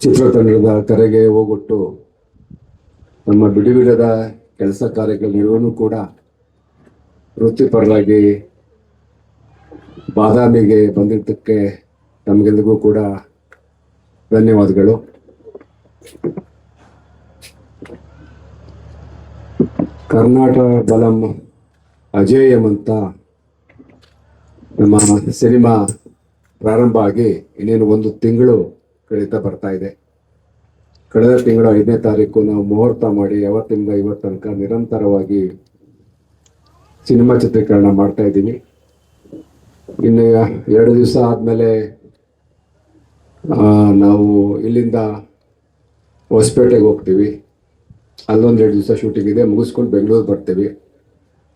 ಚಿತ್ರತಂಡದ ಕರೆಗೆ ಹೋಗೊಟ್ಟು ನಮ್ಮ ಬಿಡುವಿಲ್ಲದ ಕೆಲಸ ಕಾರ್ಯಗಳು ಕೂಡ ವೃತ್ತಿಪರರಾಗಿ ಬಾದಾಮಿಗೆ ಬಂದಿದ್ದಕ್ಕೆ ನಮಗೆಲ್ಲರಿಗೂ ಕೂಡ ಧನ್ಯವಾದಗಳು. ಕರ್ನಾಟಕ ಬಲಂ ಅಜೇಯಂ ಅಂತ ನಮ್ಮ ಸಿನಿಮಾ ಪ್ರಾರಂಭ ಆಗಿ ಇನ್ನೇನು ಒಂದು ತಿಂಗಳು ಕಳೀತಾ ಬರ್ತಾ ಇದೆ. ಕಳೆದ ತಿಂಗಳು 5ನೇ ತಾರೀಕು ನಾವು ಮುಹೂರ್ತ ಮಾಡಿ ಯಾವತ್ತಿಂದ ಇವತ್ತು ತನಕ ನಿರಂತರವಾಗಿ ಸಿನಿಮಾ ಚಿತ್ರೀಕರಣ ಮಾಡ್ತಾ ಇದ್ದೀನಿ. ಇನ್ನು 2 ದಿವಸ ಆದಮೇಲೆ ನಾವು ಇಲ್ಲಿಂದ ಹೊಸಪೇಟೆಗೆ ಹೋಗ್ತೀವಿ. ಅಲ್ಲೊಂದು 2 ದಿವಸ ಶೂಟಿಂಗ್ ಇದೆ, ಮುಗಿಸ್ಕೊಂಡು ಬೆಂಗಳೂರು ಬರ್ತೀವಿ.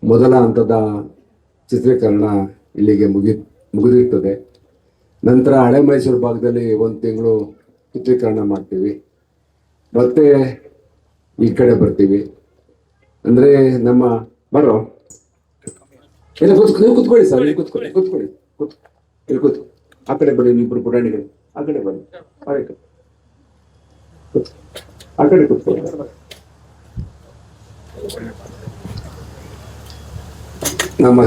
ಮೊದಲ ಹಂತದ ಚಿತ್ರೀಕರಣ ಇಲ್ಲಿಗೆ ಮುಗಿದಿರ್ತದೆ. ನಂತರ ಹಳೆ ಮೈಸೂರು ಭಾಗದಲ್ಲಿ 1 ತಿಂಗಳು ಚಿತ್ರೀಕರಣ ಮಾಡ್ತೀವಿ, ಮತ್ತೆ ಈ ಕಡೆ ಬರ್ತೀವಿ. ಅಂದರೆ ನಮ್ಮ ಬರೋ ಎಲ್ಲ ಕೂತ್ಕೊಳ್ಳಿ ಸರ್, ಇಲ್ಲಿ ಕೂತ್ಕೊಳ್ಳಿ ಇಲ್ಲಿ ಕೂತು. ಆ ಕಡೆ ಬನ್ನಿ, ಇಬ್ಬರು ಪುರಾಣಿಗಳು ಆ ಕಡೆ ಬನ್ನಿ, ಆ ಕಡೆ ಕೂತ್ಕೊಳ್ಳಿ. ನಮ್ಮ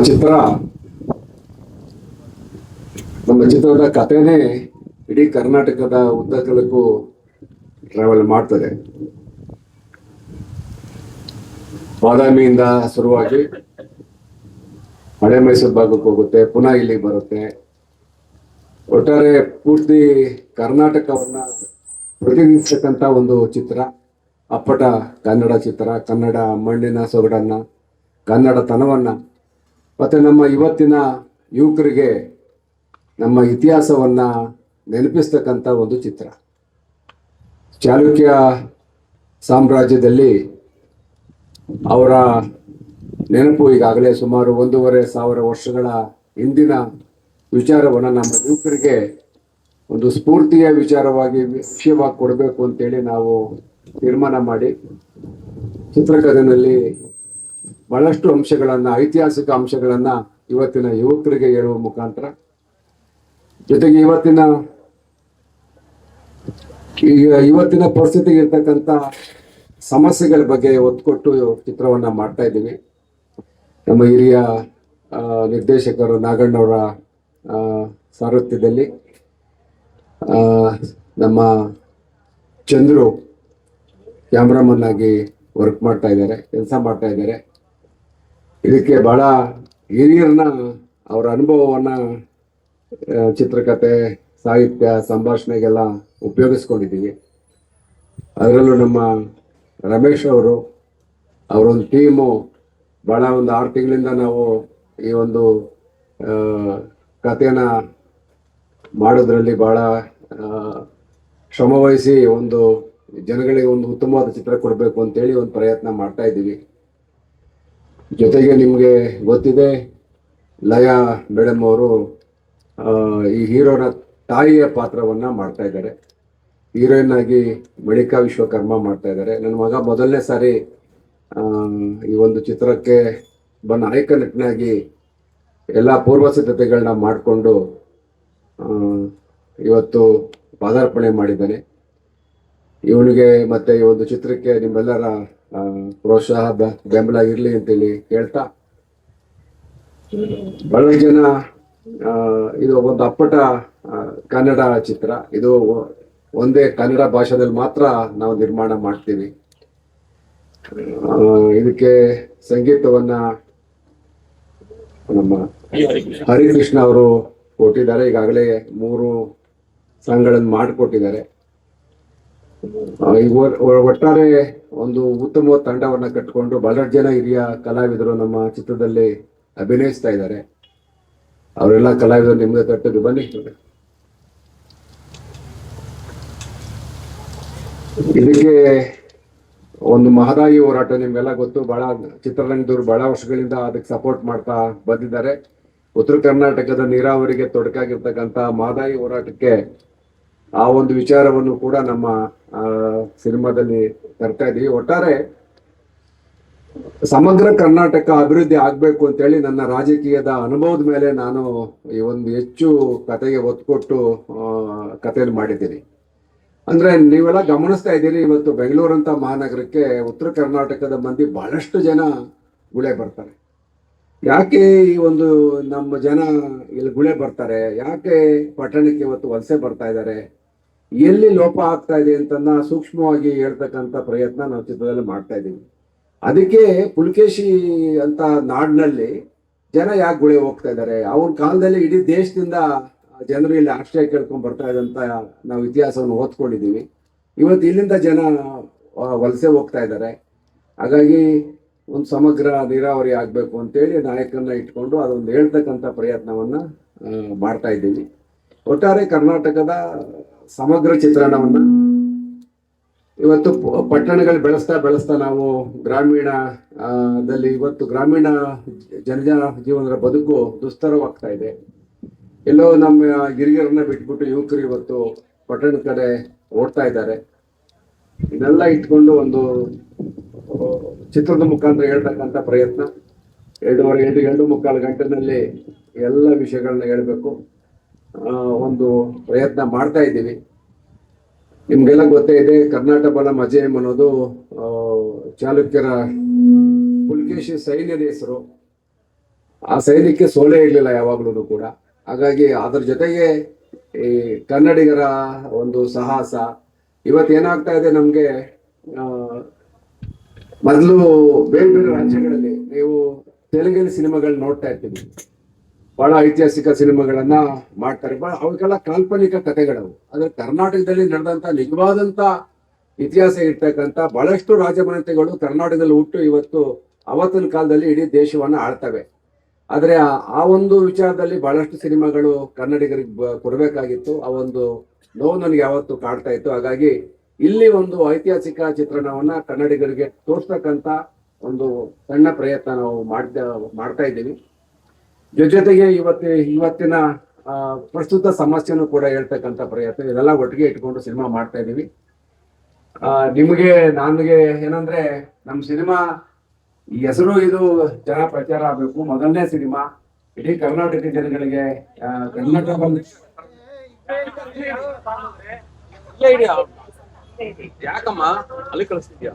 ಚಿತ್ರದ ಕಥೆನೇ ಇಡೀ ಕರ್ನಾಟಕದ ಉದ್ದಗಲಕ್ಕೂ ಟ್ರಾವೆಲ್ ಮಾಡ್ತದೆ. ಬಾದಾಮಿಯಿಂದ ಶುರುವಾಗಿ ಹಳೆ ಮೈಸೂರು ಭಾಗಕ್ಕೆ ಹೋಗುತ್ತೆ, ಪುನಃ ಇಲ್ಲಿಗೆ ಬರುತ್ತೆ. ಒಟ್ಟಾರೆ ಪೂರ್ತಿ ಕರ್ನಾಟಕವನ್ನ ಪ್ರತಿನಿಧಿಸ್ತಕ್ಕಂಥ ಒಂದು ಚಿತ್ರ, ಅಪ್ಪಟ ಕನ್ನಡ ಚಿತ್ರ. ಕನ್ನಡ ಮಣ್ಣಿನ ಸೊಗಡನ್ನ, ಕನ್ನಡತನವನ್ನ, ಮತ್ತೆ ನಮ್ಮ ಇವತ್ತಿನ ಯುವಕರಿಗೆ ನಮ್ಮ ಇತಿಹಾಸವನ್ನ ನೆನಪಿಸ್ತಕ್ಕಂಥ ಒಂದು ಚಿತ್ರ. ಚಾಲುಕ್ಯ ಸಾಮ್ರಾಜ್ಯದಲ್ಲಿ ಅವರ ನೆನಪು ಈಗಾಗಲೇ ಸುಮಾರು 1,500 ವರ್ಷಗಳ ಹಿಂದಿನ ವಿಚಾರವನ್ನು ನಮ್ಮ ಯುವಕರಿಗೆ ಒಂದು ಸ್ಫೂರ್ತಿಯ ವಿಷಯವಾಗಿ ಕೊಡಬೇಕು ಅಂತೇಳಿ ನಾವು ತೀರ್ಮಾನ ಮಾಡಿ ಚಿತ್ರಕಥೆಯಲ್ಲಿ ಬಹಳಷ್ಟು ಅಂಶಗಳನ್ನು, ಐತಿಹಾಸಿಕ ಅಂಶಗಳನ್ನು ಇವತ್ತಿನ ಯುವಕರಿಗೆ ಹೇಳುವ ಮುಖಾಂತರ, ಜೊತೆಗೆ ಇವತ್ತಿನ ಪರಿಸ್ಥಿತಿಗೆ ಇರ್ತಕ್ಕಂಥ ಸಮಸ್ಯೆಗಳ ಬಗ್ಗೆ ಒತ್ತು ಕೊಟ್ಟು ಚಿತ್ರವನ್ನ ಮಾಡ್ತಾ ಇದ್ದೀವಿ. ನಮ್ಮ ಹಿರಿಯ ನಿರ್ದೇಶಕರು ನಾಗಣ್ಣವರ ಸಾರಥ್ಯದಲ್ಲಿ ನಮ್ಮ ಚಂದ್ರು ಕ್ಯಾಮ್ರಾಮನ್ ಆಗಿ ಕೆಲಸ ಮಾಡ್ತಾ ಇದ್ದಾರೆ. ಇದಕ್ಕೆ ಬಹಳ ಹಿರಿಯರನ್ನ, ಅವರ ಅನುಭವವನ್ನ ಚಿತ್ರಕಥೆ, ಸಾಹಿತ್ಯ, ಸಂಭಾಷಣೆಗೆಲ್ಲ ಉಪಯೋಗಿಸ್ಕೊಂಡಿದ್ದೀವಿ. ಅದರಲ್ಲೂ ನಮ್ಮ ರಮೇಶ್ ಅವರೊಂದು ಟೀಮು ಬಹಳ ಒಂದು 6 ತಿಂಗಳಿಂದ ನಾವು ಈ ಒಂದು ಕಥೆನ ಮಾಡೋದ್ರಲ್ಲಿ ಬಹಳ ಶ್ರಮವಹಿಸಿ ಒಂದು ಜನಗಳಿಗೆ ಒಂದು ಉತ್ತಮವಾದ ಚಿತ್ರ ಕೊಡಬೇಕು ಅಂತೇಳಿ ಒಂದು ಪ್ರಯತ್ನ ಮಾಡ್ತಾ ಇದ್ದೀವಿ. ಜೊತೆಗೆ ನಿಮಗೆ ಗೊತ್ತಿದೆ, ಲಯಾ ಮೇಡಮ್ ಅವರು ಈ ಹೀರೋನ ತಾಯಿಯ ಪಾತ್ರವನ್ನ ಮಾಡ್ತಾ ಇದ್ದಾರೆ. ಹೀರೋಯಿನ್ ಆಗಿ ಮಳಿಕಾ ವಿಶ್ವಕರ್ಮ ಮಾಡ್ತಾ ಇದ್ದಾರೆ. ನನ್ನ ಮಗ ಮೊದಲನೇ ಸಾರಿ ಈ ಒಂದು ಚಿತ್ರಕ್ಕೆ ನಾಯಕ ನಟನಾಗಿ ಎಲ್ಲ ಪೂರ್ವ ಸಿದ್ಧತೆಗಳನ್ನ ಮಾಡಿಕೊಂಡು ಇವತ್ತು ಪಾದಾರ್ಪಣೆ ಮಾಡಿದ್ದಾನೆ. ಇವನಿಗೆ ಮತ್ತೆ ಈ ಒಂದು ಚಿತ್ರಕ್ಕೆ ನಿಮ್ಮೆಲ್ಲರ ಪ್ರೋತ್ಸಾಹ, ಬೆಂಬಲ ಇರಲಿ ಅಂತೇಳಿ ಹೇಳ್ತಾ, ಬಹಳ ಜನ ಇದು ಒಂದು ಅಪ್ಪಟ ಕನ್ನಡ ಚಿತ್ರ, ಇದು ಒಂದೇ ಕನ್ನಡ ಭಾಷೆಯಲ್ಲಿ ಮಾತ್ರ ನಾವು ನಿರ್ಮಾಣ ಮಾಡ್ತೀವಿ. ಇದಕ್ಕೆ ಸಂಗೀತವನ್ನ ನಮ್ಮ ಹರಿಕೃಷ್ಣ ಅವರು ಕೊಟ್ಟಿದ್ದಾರೆ. ಈಗಾಗಲೇ 3 ಸಾಂಗ್ಗಳನ್ನು ಮಾಡಿಕೊಟ್ಟಿದ್ದಾರೆ. ಒಟ್ಟಾರೆ ಒಂದು ಉತ್ತಮ ತಂಡವನ್ನ ಕಟ್ಟಿಕೊಂಡು ಬಹಳಷ್ಟು ಜನ ಹಿರಿಯ ಕಲಾವಿದರು ನಮ್ಮ ಚಿತ್ರದಲ್ಲಿ ಅಭಿನಯಿಸ್ತಾ ಇದ್ದಾರೆ. ಅವರೆಲ್ಲ ಕಲಾವಿದರು ನಿಮ್ಮದೇ ತಟ್ಟದ್ದು ಬನ್ನಿ. ಇದಕ್ಕೆ ಒಂದು ಮಹದಾಯಿ ಹೋರಾಟ ನಿಮ್ಗೆಲ್ಲ ಗೊತ್ತು. ಬಹಳ ಚಿತ್ರರಂಗದವರು ಬಹಳ ವರ್ಷಗಳಿಂದ ಅದಕ್ಕೆ ಸಪೋರ್ಟ್ ಮಾಡ್ತಾ ಬಂದಿದ್ದಾರೆ. ಉತ್ತರ ಕರ್ನಾಟಕದ ನೀರಾವರಿಗೆ ತೊಡಕಾಗಿರ್ತಕ್ಕಂಥ ಮಹದಾಯಿ ಹೋರಾಟಕ್ಕೆ ಆ ಒಂದು ವಿಚಾರವನ್ನು ಕೂಡ ನಮ್ಮ ಸಿನಿಮಾದಲ್ಲಿ ತರ್ತಾ ಇದ್ದೀವಿ. ಒಟ್ಟಾರೆ ಸಮಗ್ರ ಕರ್ನಾಟಕ ಅಭಿವೃದ್ಧಿ ಆಗ್ಬೇಕು ಅಂತೇಳಿ ನನ್ನ ರಾಜಕೀಯದ ಅನುಭವದ ಮೇಲೆ ನಾನು ಈ ಒಂದು ಹೆಚ್ಚು ಕತೆಗೆ ಒತ್ತು ಕೊಟ್ಟು ಕಥೆಯನ್ನು ಮಾಡಿದ್ದೀನಿ. ಅಂದ್ರೆ ನೀವೆಲ್ಲ ಗಮನಿಸ್ತಾ ಇದ್ದೀರಿ, ಇವತ್ತು ಬೆಂಗಳೂರಂತ ಮಹಾನಗರಕ್ಕೆ ಉತ್ತರ ಕರ್ನಾಟಕದ ಮಂದಿ ಬಹಳಷ್ಟು ಜನ ಗುಳೆ ಬರ್ತಾರೆ. ಯಾಕೆ ಈ ಒಂದು ನಮ್ಮ ಜನ ಇಲ್ಲಿ ಗುಳೆ ಬರ್ತಾರೆ, ಯಾಕೆ ಪಟ್ಟಣಕ್ಕೆ ಇವತ್ತು ವಲಸೆ ಬರ್ತಾ ಇದ್ದಾರೆ, ಎಲ್ಲಿ ಲೋಪ ಆಗ್ತಾ ಇದೆ ಅಂತನ್ನ ಸೂಕ್ಷ್ಮವಾಗಿ ಹೇಳ್ತಕ್ಕಂಥ ಪ್ರಯತ್ನ ನಾವು ಚಿತ್ರದಲ್ಲಿ ಮಾಡ್ತಾ ಇದ್ದೀವಿ. ಅದಕ್ಕೆ ಪುಲಕೇಶಿ ಅಂತ ನಾಡಿನಲ್ಲಿ ಜನ ಯಾಕೆ ಗುಳೆ ಹೋಗ್ತಾ ಇದ್ದಾರೆ, ಅವ್ರ ಕಾಲದಲ್ಲಿ ಇಡೀ ದೇಶದಿಂದ ಜನರು ಇಲ್ಲಿ ಆಶ್ರಯ ಕೇಳ್ಕೊಂಡ್ ಬರ್ತಾ ಇದ್ದಂತ ನಾವು ಇತಿಹಾಸವನ್ನು ಓದ್ಕೊಂಡಿದ್ದೀವಿ. ಇವತ್ತು ಇಲ್ಲಿಂದ ಜನ ವಲಸೆ ಹೋಗ್ತಾ ಇದ್ದಾರೆ. ಹಾಗಾಗಿ ಒಂದು ಸಮಗ್ರ ನೀರಾವರಿ ಆಗ್ಬೇಕು ಅಂತೇಳಿ ನಾಯಕರನ್ನ ಇಟ್ಕೊಂಡು ಅದೊಂದು ಹೇಳ್ತಕ್ಕಂಥ ಪ್ರಯತ್ನವನ್ನ ಮಾಡ್ತಾ ಇದ್ದೀವಿ. ಒಟ್ಟಾರೆ ಕರ್ನಾಟಕದ ಸಮಗ್ರ ಚಿತ್ರಣವನ್ನ ಇವತ್ತು ಪಟ್ಟಣಗಳು ಬೆಳೆಸ್ತಾ ನಾವು ಗ್ರಾಮೀಣದಲ್ಲಿ ಇವತ್ತು ಗ್ರಾಮೀಣ ಜೀವನದ ಬದುಕು ದುಸ್ತರವಾಗ್ತಾ ಇದೆ. ಎಲ್ಲೋ ನಮ್ಮ ಹಿರಿಯರನ್ನ ಬಿಟ್ಬಿಟ್ಟು ಯುವಕರು ಇವತ್ತು ಪಟ್ಟಣದ ಕಡೆ ಓಡ್ತಾ ಇದ್ದಾರೆ. ಇದೆಲ್ಲ ಇಟ್ಕೊಂಡು ಒಂದು ಚಿತ್ರದ ಮುಖಾಂತರ ಹೇಳ್ತಕ್ಕಂಥ ಪ್ರಯತ್ನ 2.5 ಗಂಟೆನಲ್ಲಿ ಎಲ್ಲ ವಿಷಯಗಳನ್ನ ಹೇಳ್ಬೇಕು ಒಂದು ಪ್ರಯತ್ನ ಮಾಡ್ತಾ ಇದ್ದೀವಿ. ನಿಮ್ಗೆಲ್ಲ ಗೊತ್ತೇ ಇದೆ, ಕರ್ನಾಟಕ ಬಲ ಮಜೇಮ್ ಅನ್ನೋದು ಚಾಲುಕ್ಯರ ಪುಲಕೇಶಿ ಸೈನ್ಯದ ಹೆಸರು. ಆ ಸೈನ್ಯಕ್ಕೆ ಸೋಲೇ ಇರಲಿಲ್ಲ ಯಾವಾಗ್ಲೂ ಕೂಡ. ಹಾಗಾಗಿ ಅದ್ರ ಜೊತೆಗೆ ಈ ಕನ್ನಡಿಗರ ಒಂದು ಸಾಹಸ ಇವತ್ತೇನಾಗ್ತಾ ಇದೆ, ನಮ್ಗೆ ಮೊದಲು ಬೇರೆ ಬೇರೆ ರಾಜ್ಯಗಳಲ್ಲಿ ನೀವು ತೆಲುಗಿನ ಸಿನಿಮಾಗಳನ್ನ ನೋಡ್ತಾ ಇರ್ತೀವಿ, ಬಹಳ ಐತಿಹಾಸಿಕ ಸಿನಿಮಾಗಳನ್ನ ಮಾಡ್ತಾರೆ, ಅವಕ್ಕೆಲ್ಲ ಕಾಲ್ಪನಿಕ ಕಥೆಗಳವು. ಆದ್ರೆ ಕರ್ನಾಟಕದಲ್ಲಿ ನಡೆದಂತ ನಿಜವಾದಂತ ಇತಿಹಾಸ ಇರ್ತಕ್ಕಂಥ ಬಹಳಷ್ಟು ರಾಜಮನೆತಗಳು ಕರ್ನಾಟಕದಲ್ಲಿ ಹುಟ್ಟು ಇವತ್ತು ಅವತ್ತಿನ ಕಾಲದಲ್ಲಿ ಇಡೀ ದೇಶವನ್ನ ಆಳ್ತವೆ. ಆದ್ರೆ ಆ ಒಂದು ವಿಚಾರದಲ್ಲಿ ಬಹಳಷ್ಟು ಸಿನಿಮಾಗಳು ಕನ್ನಡಿಗರಿಗೆ ಕೊಡಬೇಕಾಗಿತ್ತು. ಆ ಒಂದು ನೋವು ನನಗೆ ಯಾವತ್ತು ಕಾಡ್ತಾ ಇತ್ತು. ಹಾಗಾಗಿ ಇಲ್ಲಿ ಒಂದು ಐತಿಹಾಸಿಕ ಚಿತ್ರಣವನ್ನ ಕನ್ನಡಿಗರಿಗೆ ತೋರ್ಸ್ತಕ್ಕಂಥ ಒಂದು ಸಣ್ಣ ಪ್ರಯತ್ನ ನಾವು ಮಾಡ್ತಾ ಇದ್ದೀವಿ. ಜೊತೆಗೆ ಇವತ್ತಿನ ಪ್ರಸ್ತುತ ಸಮಸ್ಯೆನೂ ಕೂಡ ಹೇಳ್ತಕ್ಕಂಥ ಪ್ರಯತ್ನ, ಇದೆಲ್ಲ ಒಟ್ಟಿಗೆ ಇಟ್ಕೊಂಡು ಸಿನಿಮಾ ಮಾಡ್ತಾ ಇದ್ದೀವಿ. ನನಗೆ ಏನಂದ್ರೆ ನಮ್ಮ ಸಿನಿಮಾ ಈ ಹೆಸರು ಇದು ಜನ ಪ್ರಚಾರ ಆಗ್ಬೇಕು. ಮೊದಲನೇ ಸಿನಿಮಾ ಇಡೀ ಕರ್ನಾಟಕ ಜನಗಳಿಗೆ ಕರ್ನಾಟಕ ಯಾಕಮ್ಮ ಅಲ್ಲಿ ಕಳಿಸ್ತಿದ್ಯಾ?